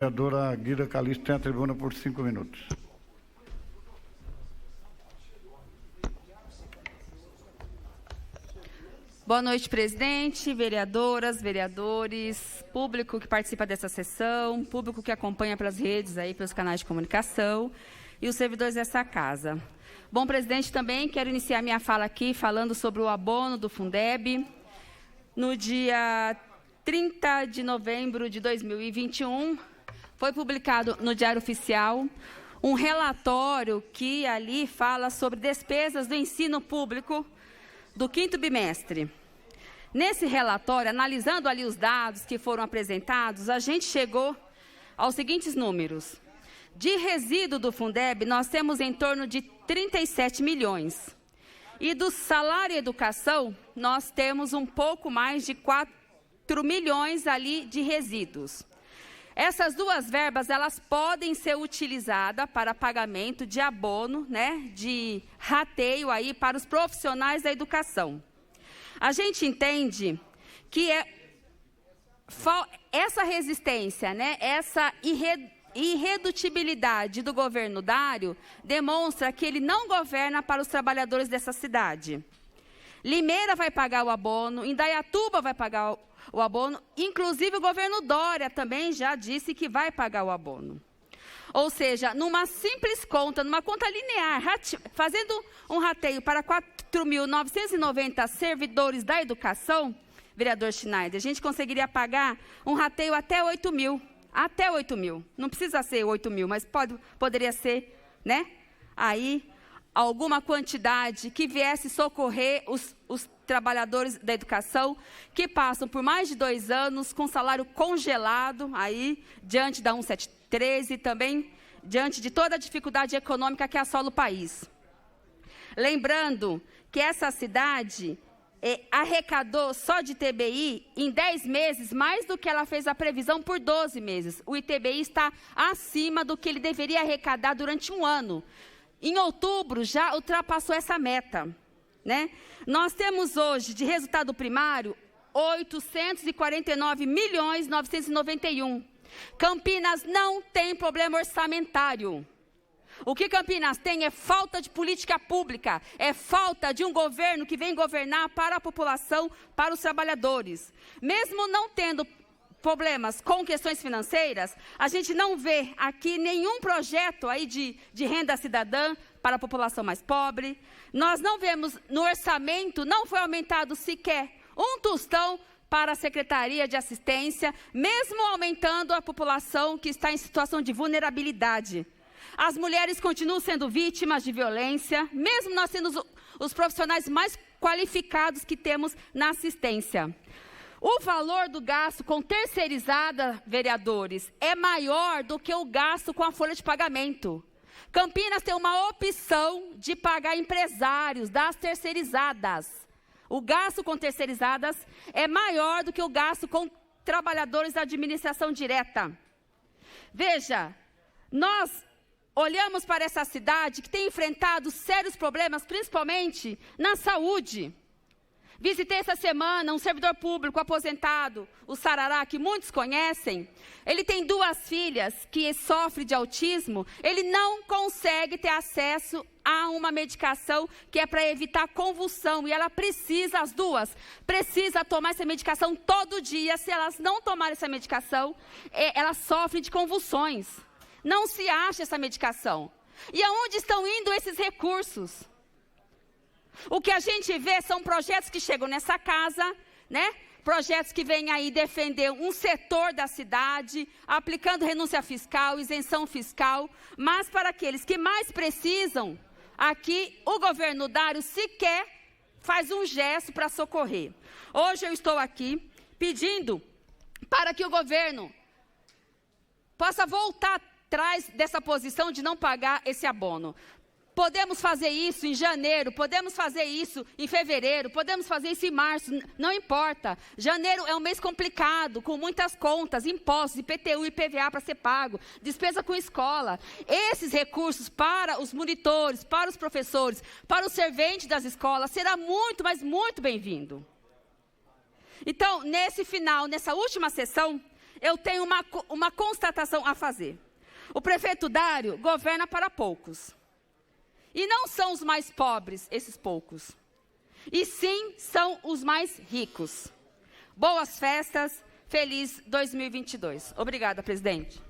A vereadora Guida Calixto tem a tribuna por 5 minutos. Boa noite, presidente, vereadoras, vereadores, público que participa dessa sessão, público que acompanha pelas redes, aí, pelos canais de comunicação e os servidores dessa casa. Bom, presidente, também quero iniciar minha fala aqui falando sobre o abono do Fundeb. No dia 30 de novembro de 2021, foi publicado no Diário Oficial um relatório que ali fala sobre despesas do ensino público do 5º bimestre. Nesse relatório, analisando ali os dados que foram apresentados, a gente chegou aos seguintes números. De resíduo do Fundeb, nós temos em torno de 37 milhões. E do salário e educação, nós temos um pouco mais de 4 milhões ali de resíduos. Essas duas verbas, elas podem ser utilizadas para pagamento de abono, né, de rateio aí para os profissionais da educação. A gente entende que essa resistência, né, essa irredutibilidade do governo Dário demonstra que ele não governa para os trabalhadores dessa cidade. Limeira vai pagar o abono, Indaiatuba vai pagar o abono, inclusive o governo Dória também já disse que vai pagar o abono. Ou seja, numa simples conta, numa conta linear, fazendo um rateio para 4.990 servidores da educação, vereador Schneider, a gente conseguiria pagar um rateio até 8 mil. Até 8 mil. Não precisa ser 8 mil, mas poderia ser, né? Aí, alguma quantidade que viesse socorrer os trabalhadores da educação que passam por mais de 2 anos com salário congelado, aí, diante da 173 e também diante de toda a dificuldade econômica que assola o país. Lembrando que essa cidade arrecadou só de ITBI em 10 meses mais do que ela fez a previsão por 12 meses. O ITBI está acima do que ele deveria arrecadar durante um ano. Em outubro já ultrapassou essa meta, né? Nós temos hoje de resultado primário 849.991. Campinas não tem problema orçamentário. O que Campinas tem é falta de política pública, é falta de um governo que vem governar para a população, para os trabalhadores. Mesmo não tendo problemas com questões financeiras, a gente não vê aqui nenhum projeto aí de renda cidadã para a população mais pobre. Nós não vemos no orçamento, não foi aumentado sequer um tostão para a Secretaria de Assistência, mesmo aumentando a população que está em situação de vulnerabilidade. As mulheres continuam sendo vítimas de violência, mesmo nós sendo os profissionais mais qualificados que temos na assistência. O valor do gasto com terceirizada, vereadores, é maior do que o gasto com a folha de pagamento. Campinas tem uma opção de pagar empresários das terceirizadas. O gasto com terceirizadas é maior do que o gasto com trabalhadores da administração direta. Veja, nós olhamos para essa cidade que tem enfrentado sérios problemas, principalmente na saúde. Visitei essa semana um servidor público aposentado, o Sarará, que muitos conhecem. Ele tem 2 filhas que sofrem de autismo. Ele não consegue ter acesso a uma medicação que é para evitar convulsão. E ela precisa, as 2, precisa tomar essa medicação todo dia. Se elas não tomarem essa medicação, elas sofrem de convulsões. Não se acha essa medicação. E aonde estão indo esses recursos? O que a gente vê são projetos que chegam nessa casa, né? Projetos que vêm aí defender um setor da cidade, aplicando renúncia fiscal, isenção fiscal, mas para aqueles que mais precisam, aqui o governo Dário sequer faz um gesto para socorrer. Hoje eu estou aqui pedindo para que o governo possa voltar atrás dessa posição de não pagar esse abono. Podemos fazer isso em janeiro, podemos fazer isso em fevereiro, podemos fazer isso em março, não importa. Janeiro é um mês complicado, com muitas contas, impostos, IPTU e IPVA para ser pago, despesa com escola. Esses recursos para os monitores, para os professores, para os serventes das escolas, será muito, mas muito bem-vindo. Então, nesse final, nessa última sessão, eu tenho uma constatação a fazer. O prefeito Dário governa para poucos. E não são os mais pobres, esses poucos. E sim, são os mais ricos. Boas festas, feliz 2022. Obrigada, presidente.